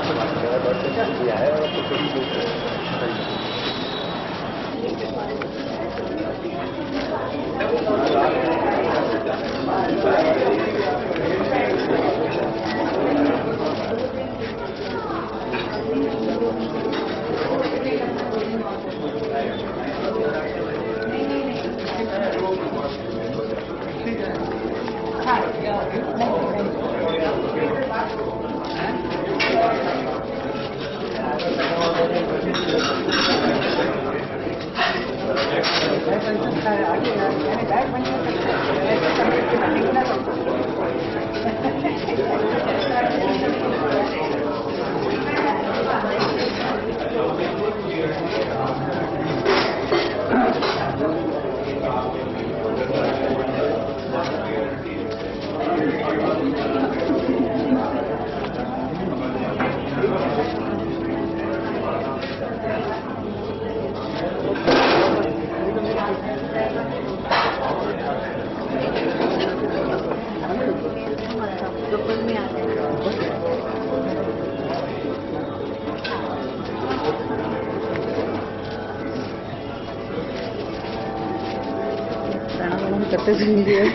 करते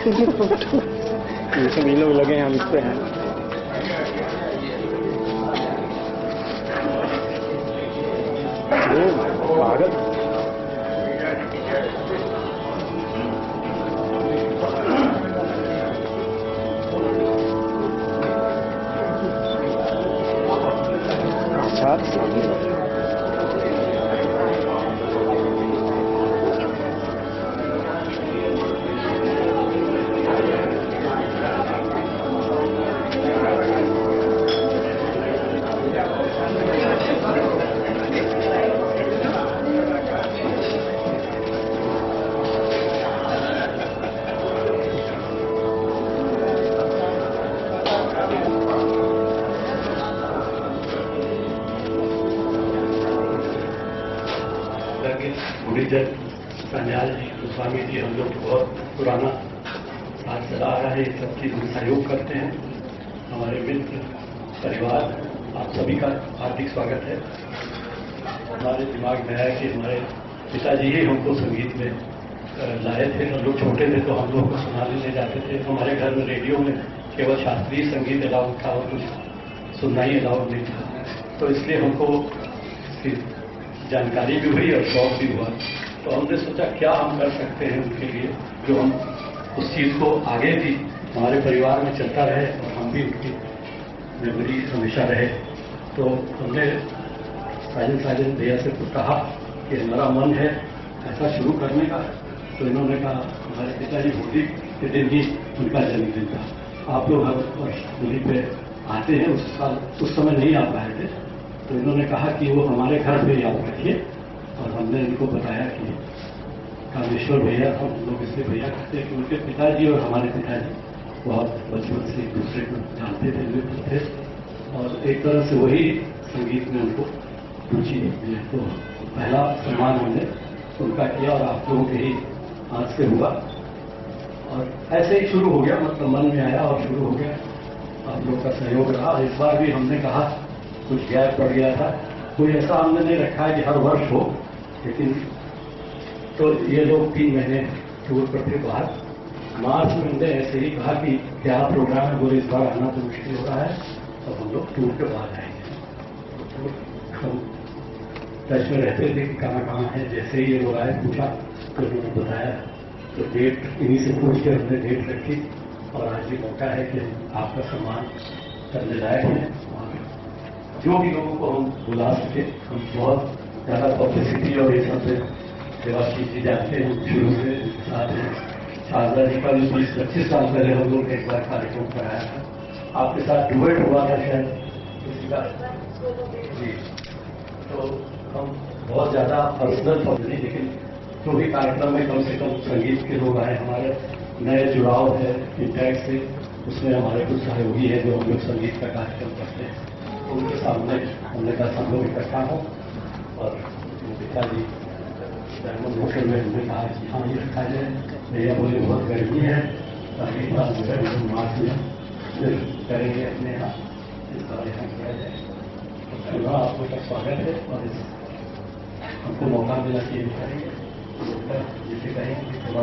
थे फोटो ये लोग लगे हैं, हम इस पे हैं। पागल गुरुजन कन्याल जी, गोस्वामी जी, हम लोग बहुत पुराना साथ चला आ रहा है। ये सब चीज हम सहयोग करते हैं। हमारे मित्र परिवार, आप सभी का हार्दिक स्वागत है। हमारे दिमाग में आया कि हमारे पिताजी ही हमको संगीत में लाए थे। हम लोग छोटे थे तो हम लोग को सुनाने ले जाते थे। हमारे घर में रेडियो में केवल शास्त्रीय संगीत अलाउड था और कुछ सुनना ही अलाउड नहीं था। तो इसलिए हमको जानकारी भी हुई और शौक भी हुआ। तो हमने सोचा क्या हम कर सकते हैं उनके लिए, जो हम उस चीज को आगे भी हमारे परिवार में चलता रहे और हम भी उनकी मेमोरी हमेशा रहे। तो हमने साजन भैया से कुछ कहा कि हमारा मन है ऐसा शुरू करने का। तो इन्होंने कहा, हमारे पिताजी होली के दिन ही उनका जन्मदिन था। आप लोग हर वर्ष होली पे आते हैं, उस समय नहीं आ पाए थे। तो इन्होंने कहा कि वो हमारे घर पे याद रखिए। और हमने इनको बताया कि कामेश्वर भैया, हम लोग इसलिए भैया कहते हैं कि उनके पिताजी और हमारे पिताजी बहुत बचपन से एक दूसरे को जानते थे, मित्र थे। और एक तरह से वही संगीत में उनको रुचि दी। तो पहला सम्मान हमने उनका किया और आप लोगों के ही हाथ से हुआ। और ऐसे ही शुरू हो गया, मतलब मन में आया और शुरू हो गया। आप लोग का सहयोग रहा। इस बार भी हमने कहा, कुछ गैप पड़ गया था। कोई ऐसा हमने नहीं रखा है कि हर वर्ष हो, लेकिन तो ये लोग 3 महीने टूर पर थे बाहर। मार्च में हमने ऐसे ही कहा कि क्या प्रोग्राम है, बोले इस बार आना तो मुश्किल हो रहा है, तो हम लोग टूर के बाद आएंगे। तो हम टच में रहते थे कि कहाँ है। जैसे ही ये लोग आए, पूछा तो उन्होंने बताया। तो डेट इन्हीं से पूछ के हमने डेट रखी। और आज ये मौका है कि आपका सम्मान करने लायक है। जो भी लोगों को हम बुला सके, हम बहुत ज़्यादा पब्लिसिटी और ये सब से सेवा की जाते हैं। शुरू से साथ हैं। शारदा जी का भी 20-25 साल पहले हम लोग एक बार कार्यक्रम कराया था। आपके साथ डुएट हुआ था शायद किसी का जी। तो हम बहुत ज़्यादा पर्सनल नहीं, लेकिन जो भी कार्यक्रम में कम से कम संगीत के लोग आए, हमारे नए जुड़ाव है इंटैक्ट से, उसमें हमारे कुछ सहयोगी है जो हम लोग संगीत का कार्यक्रम करते हैं। उनके सामने हमने कहा सब लोग इकट्ठा हो। और पिताजी डायमंड होटल में हमने कहा कि हाँ ये रखा जाए। भैया बोले बहुत गर्मी है, अगली बार जो है मार्च में फिर करेंगे अपने यहाँ, इस बार यहाँ किया जाए। पुनः आप लोग का स्वागत है और हमको मौका मिला कि ये करेंगे जिसे कहेंगे कि थोड़ा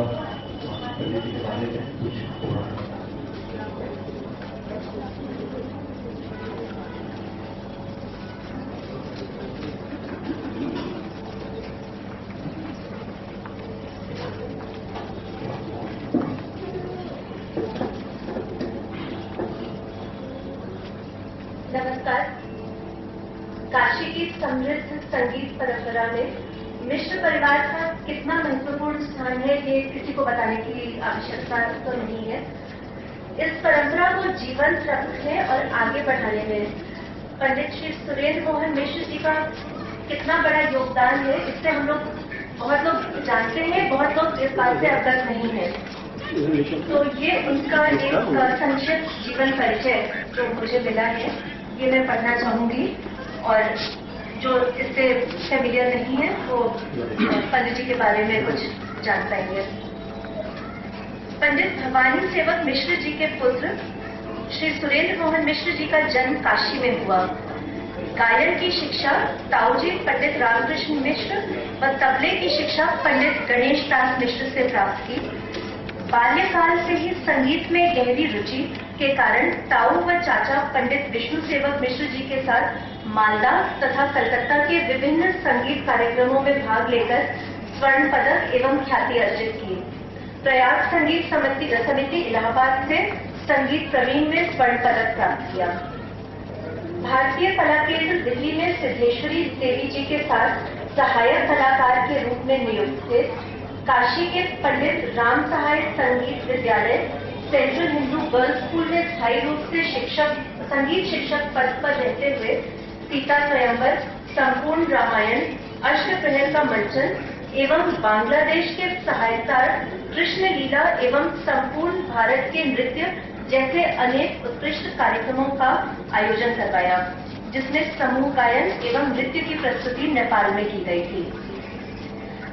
पंडित जी के बारे में कुछ नमस्कार। काशी की समृद्ध संगीत परंपरा में मिश्र परिवार का कितना महत्वपूर्ण स्थान है ये किसी को बताने की आवश्यकता तो नहीं है। इस परंपरा को जीवंत रखने और आगे बढ़ाने में पंडित श्री सुरेंद्र मोहन मिश्र जी का कितना बड़ा योगदान है, इससे हम लोग बहुत लोग जानते हैं, बहुत लोग इस बात से अवगत नहीं है। तो ये उनका एक संक्षिप्त जीवन परिचय जो मुझे मिला है, ये मैं पढ़ना चाहूंगी और जो इससे फेमिलियर नहीं है वो पंडित जी के बारे में कुछ जान पाएंगे। पंडित भवानी सेवक मिश्र जी के पुत्र श्री सुरेंद्र मोहन मिश्र जी का जन्म काशी में हुआ। गायन की शिक्षा ताऊजी पंडित रामकृष्ण मिश्र व तबले की शिक्षा पंडित गणेश दास मिश्र से प्राप्त की। बाल्यकाल से ही संगीत में गहरी रुचि के कारण ताऊ व चाचा पंडित विष्णु सेवक मिश्र जी के साथ मालदा तथा कलकत्ता के विभिन्न संगीत कार्यक्रमों में भाग लेकर स्वर्ण पदक एवं ख्याति अर्जित की। प्रयाग संगीत समिति इलाहाबाद से संगीत प्रवीण में स्वर्ण पदक प्राप्त किया। भारतीय कला केंद्र दिल्ली में सिद्धेश्वरी देवी जी के साथ सहायक कलाकार के रूप में नियुक्त थे। काशी के पंडित राम सहाय संगीत विद्यालय सेंट्रल हिंदू गर्ल्स स्कूल में स्थायी रूप से संगीत शिक्षक पद पर रहते हुए सीता स्वयंवर, संपूर्ण रामायण, अष्टप्रहर का मंचन एवं बांग्लादेश के सहायकार कृष्ण लीला एवं संपूर्ण भारत के नृत्य जैसे अनेक उत्कृष्ट कार्यक्रमों का आयोजन करवाया, जिसमें समूह गायन एवं नृत्य की प्रस्तुति नेपाल में की गई थी।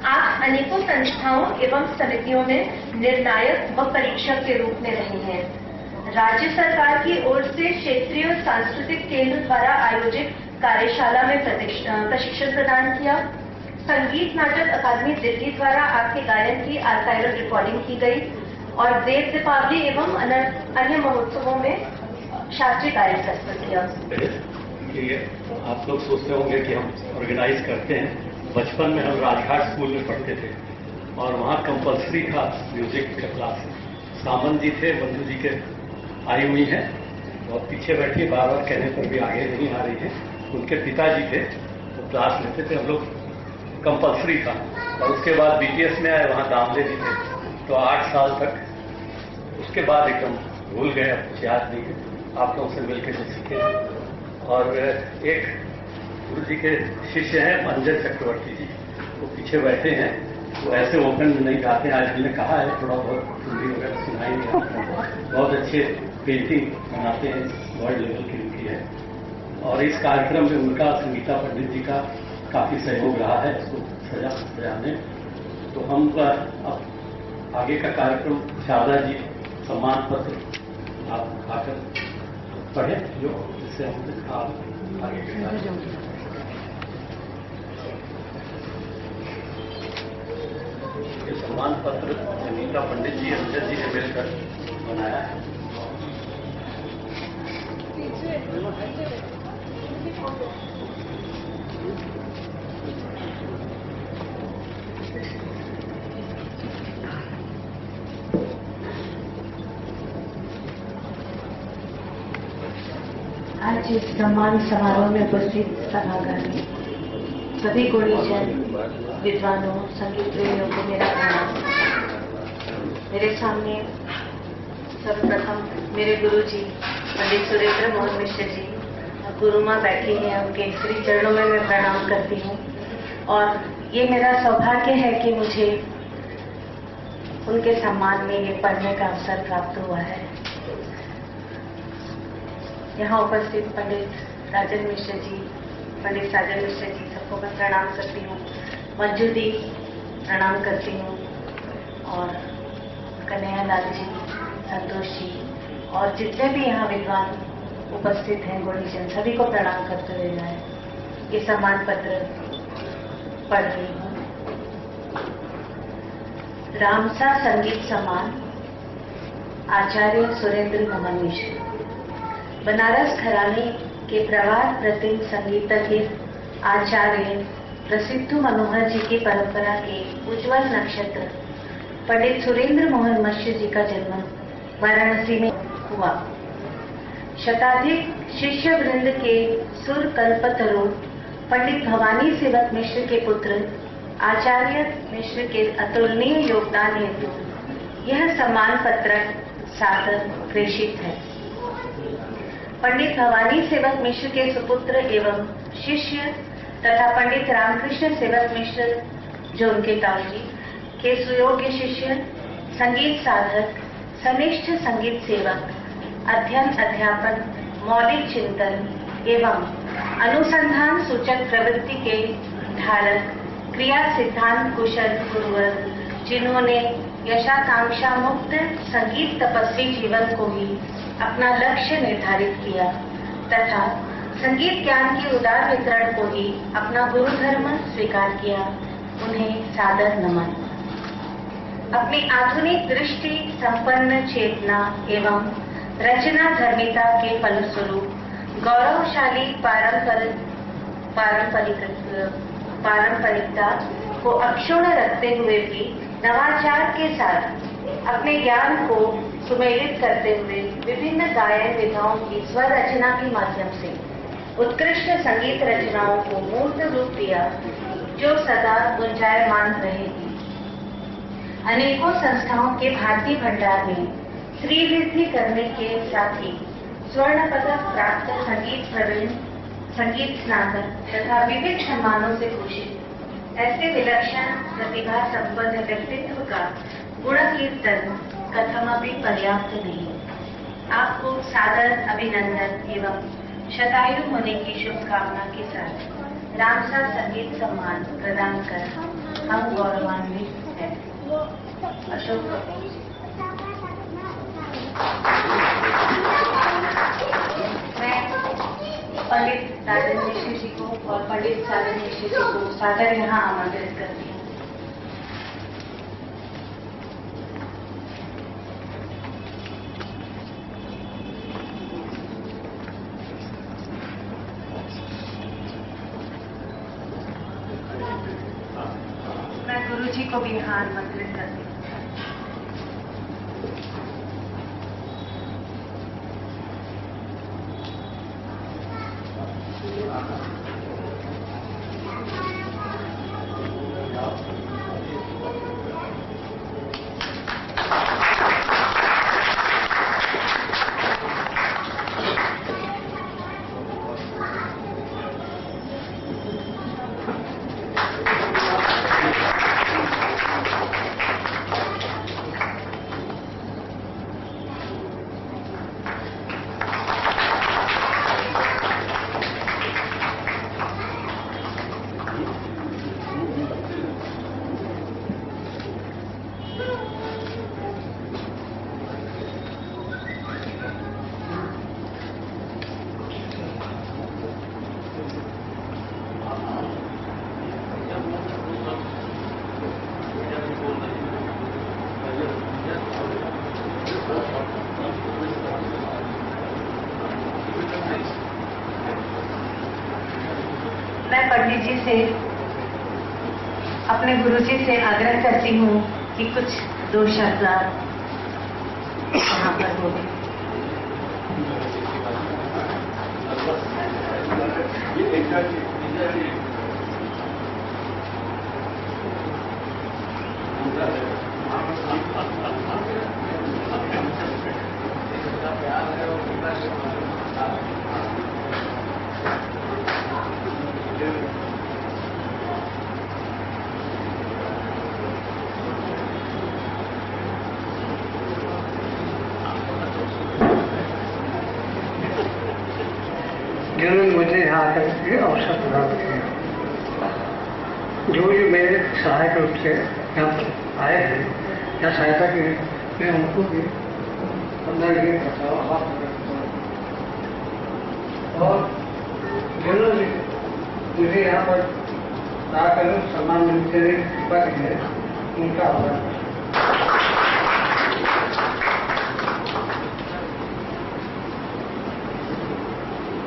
आप अनेकों संस्थाओं एवं समितियों में निर्णायक व परीक्षक के रूप में रहे हैं। राज्य सरकार की ओर से क्षेत्रीय सांस्कृतिक केंद्र द्वारा आयोजित कार्यशाला में प्रशिक्षण प्रदान किया। संगीत नाटक अकादमी दिल्ली द्वारा आपके गायन की आर्काइवल रिकॉर्डिंग की गई और देव दीपावली एवं अन्य महोत्सवों में शास्त्रीय गायन प्रस्तुत किया। आप लोग सोचते होंगे कि हम ऑर्गेनाइज करते हैं। बचपन में हम राजघाट स्कूल में पढ़ते थे और वहाँ कंपल्सरी था म्यूजिक का क्लास। सामंत जी थे, बंधु जी के आई हुई हैं और पीछे बैठी बार बार कहने पर भी आगे नहीं आ रही है। उनके पिताजी थे, वो क्लास लेते थे, हम लोग कंपल्सरी था। और उसके बाद बीटीएस में आए, वहाँ दामले जी थे, तो 8 साल तक। उसके बाद एकदम भूल गए, अब कुछ याद नहीं है। आप लोगों से मिलकर जो सीखे। और एक गुरु जी के शिष्य हैं मंजर चक्रवर्ती जी, वो पीछे बैठे हैं। वो ऐसे ओपन नहीं गाते हैं, आज हमने कहा है, थोड़ा बहुत हिंदी वगैरह सुनाई नहीं आता। बहुत अच्छे पेंटिंग बनाते हैं, वर्ल्ड लेवल की उनकी है। और इस कार्यक्रम में उनका, संगीता पंडित जी का काफी सहयोग रहा है इसको सजाने। तो हम अब आगे का कार्यक्रम शारदा जी सम्मान पत्र आप आकर पढ़े, जो जिससे हम आगे के ये सम्मान पत्र संगीता पंडित जी अंजन जी ने मिलकर बनाया है। आज इस सम्मान समारोह में उपस्थित सभागार सभी गुणीजन, विद्वानों, संगीत प्रेमियों को मेरा प्रणाम। मेरे सामने सर्वप्रथम मेरे गुरु जी पंडित सुरेंद्र मोहन मिश्र जी गुरु माँ बैठी हैं, उनके श्री चरणों में मैं प्रणाम करती हूँ। और ये मेरा सौभाग्य है कि मुझे उनके सम्मान में ये पढ़ने का अवसर प्राप्त हुआ है। यहाँ उपस्थित पंडित राजन मिश्र जी, पंडित साजन मिश्र जी, सबको मैं प्रणाम करती हूँ। मंजू दी प्रणाम करती हूँ, और कन्हैया लाल जी, संतोष जी और जितने भी यहाँ विद्वान उपस्थित हैं गुणीजन, सभी को प्रणाम करते हुए मैं ये सम्मान पत्र पढ़ रही हूँ। रामसा संगीत सम्मान आचार्य सुरेंद्र मोहन मिश्र। बनारस घराने के प्रवाद प्रतिम संगीतज्ञ आचार्य प्रसिद्ध मनोहर जी की परंपरा के उज्जवल नक्षत्र पंडित सुरेंद्र मोहन मिश्र जी का जन्म वाराणसी में हुआ। शताधिक शिष्य वृंद के सुर कल्पतरु पंडित भवानी सेवक मिश्र के पुत्र आचार्य मिश्र के अतुलनीय योगदान हेतु यह सम्मान पत्रक सादर प्रेषित है। पंडित भवानी सेवक मिश्र के सुपुत्र एवं शिष्य तथा पंडित रामकृष्ण सेवक मिश्र जो उनके ताऊजी के सुयोग्य शिष्य, संगीत साधक, सनिष्ठ संगीत सेवक, अध्ययन अध्यापन, मौलिक चिंतन एवं अनुसंधान सूचक प्रवृत्ति के धारक, क्रिया सिद्धांत कुशल गुरुवर, जिन्होंने यशाकांक्षा मुक्त संगीत तपस्वी जीवन को ही अपना लक्ष्य निर्धारित किया तथा संगीत ज्ञान के उदार वितरण को ही अपना गुरु धर्म स्वीकार किया, उन्हें सादर नमन। अपनी आधुनिक दृष्टि संपन्न चेतना एवं रचना धर्मिता के फलस्वरूप गौरवशाली पारंपरिकता को अक्षुण्ण रखते हुए भी नवाचार के साथ अपने ज्ञान को सुमेलित करते हुए विभिन्न गायन विधाओं की स्वर रचना के माध्यम से उत्कृष्ट संगीत रचनाओं को मूर्त रूप दिया जो सदा गुंजायमान रहेगी। अनेकों संस्थाओं के भारतीय भंडार में श्रीवृद्धि करने के साथ ही स्वर्ण पदक प्राप्त संगीत प्रवीण, संगीत स्नातक तथा विविध सम्मानों से भूषित ऐसे विलक्षण प्रतिभा संपन्न व्यक्तित्व का गुण कीर्तन कथमपि पर्याप्त नहीं। आपको सादर अभिनंदन एवं शतायु होने की शुभकामना के साथ रामसा संगीत सम्मान प्रदान कर हम गौरवान्वित हैं। अशोक मैं पंडित राजेंद्र मिश्र जी को और पंडित साजन मिश्र जी को सादर यहाँ आमंत्रित करती हूँ। मैं गुरु जी को भी यहाँ आमंत्रित करती हूँ। मैं पंडित जी से, अपने गुरु जी से आग्रह करती हूँ कि कुछ दो शब्द यहाँ पर बोले। जिन्होंने मुझे यहाँ आकर के अवसर प्रदान किया, जो भी मेरे सहायक रूप से यहाँ पर आए हैं या सहायता की, मैं उनको भी यहाँ पर आकर सम्मान मिलते हुए कृपा करेंगे उनका होगा।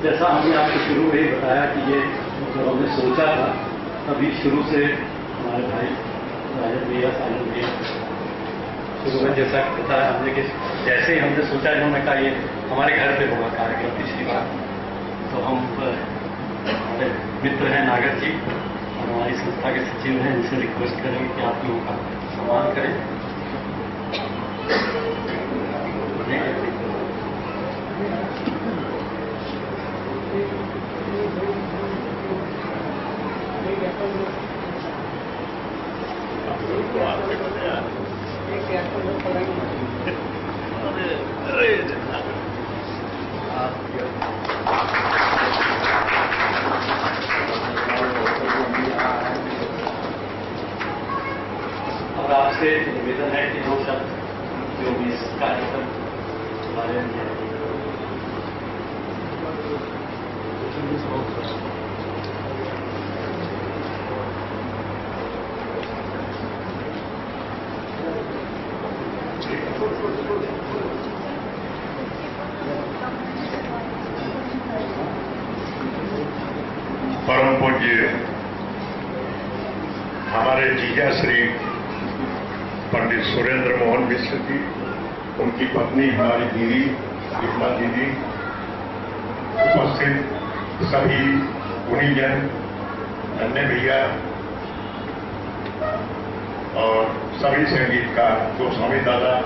जैसा हमने आपको शुरू में ही बताया कि ये जब हमने सोचा था तभी शुरू से हमारे भाई राजन भैया साजन भैया शुरू में जैसा बताया हमने कि जैसे ही हमने सोचा इन्होंने कहा ये हमारे घर पे होगा कार्यक्रम पिछली बार। तो हम हमारे मित्र हैं नागर जी और हमारी संस्था के सचिव हैं, इनसे रिक्वेस्ट करेंगे कि आप लोगों का सम्मान करें। और आपसे निवेदन है कि 2 शब्द जो भी इस कार्यक्रम के बारे में परम पूज्य हमारे जीजा श्री पंडित सुरेंद्र मोहन मिश्र जी, उनकी पत्नी हमारी दीदी विमला दीदी, उपस्थित सभी गुणीजन, अन्य भैया और सभी संगीतकार, गोस्वामी दादा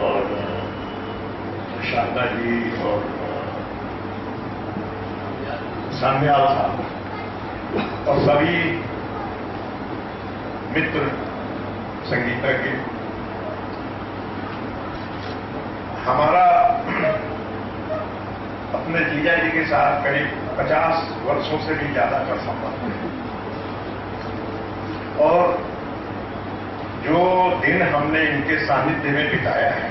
और शारदा जी और सान्याल साहब और सभी मित्र संगीतज्ञ। हमारा अपने जीजा जी के साथ करीब 50 वर्षों से भी ज्यादा का संबंध है और जो दिन हमने इनके सानिध्य में बिताया है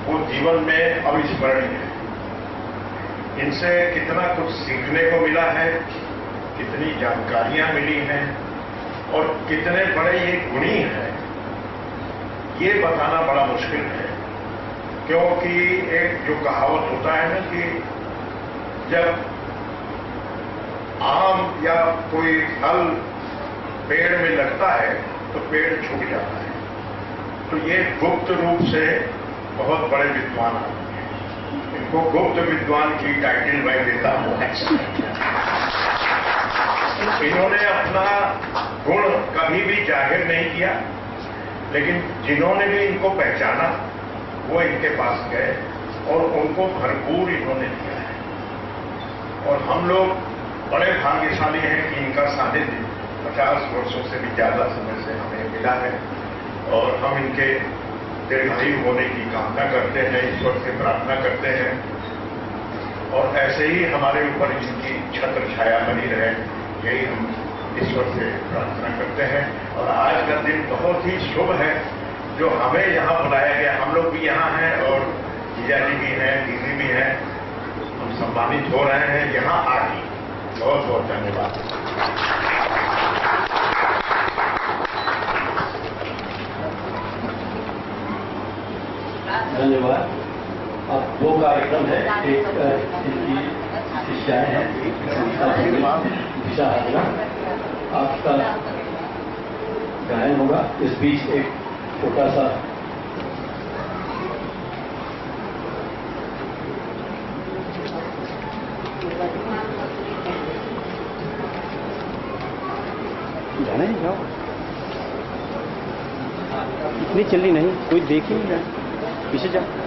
वो जीवन में अविस्मरणीय है। इनसे कितना कुछ सीखने को मिला है, कितनी जानकारियां मिली हैं और कितने बड़े ये गुणी हैं, ये बताना बड़ा मुश्किल है। क्योंकि एक जो कहावत होता है ना कि जब आम या कोई फल पेड़ में लगता है तो पेड़ छूट जाता है, तो ये गुप्त रूप से बहुत बड़े विद्वान आते हैं। इनको गुप्त विद्वान की टाइटल मैं देता हूं। इन्होंने अपना गुण कभी भी जाहिर नहीं किया, लेकिन जिन्होंने भी इनको पहचाना वो इनके पास गए और उनको भरपूर इन्होंने दिया है। और हम लोग बड़े भाग्यशाली हैं कि इनका सानिध्य 50 वर्षों से भी ज्यादा समय से हमें मिला है और हम इनके दीर्घायु होने की कामना करते हैं, ईश्वर से प्रार्थना करते हैं और ऐसे ही हमारे ऊपर इनकी छत्र छाया बनी रहे, यही हम ईश्वर से प्रार्थना करते हैं। और आज का दिन बहुत ही शुभ है जो हमें यहाँ बुलाया गया। हम लोग भी यहाँ हैं और जीजा जी भी हैं, दीदी भी हैं, हम सम्मानित हो रहे हैं यहाँ आके। बहुत बहुत धन्यवाद। धन्यवाद। अब 2 कार्यक्रम है, एक इनकी शिष्याएं हैं, दिशा हाजरा, आपका गायन होगा। इस बीच एक छोटा सा जाना ही जाओ, इतनी जल्दी नहीं, कोई देख ही नहीं रहा, पीछे जाओ।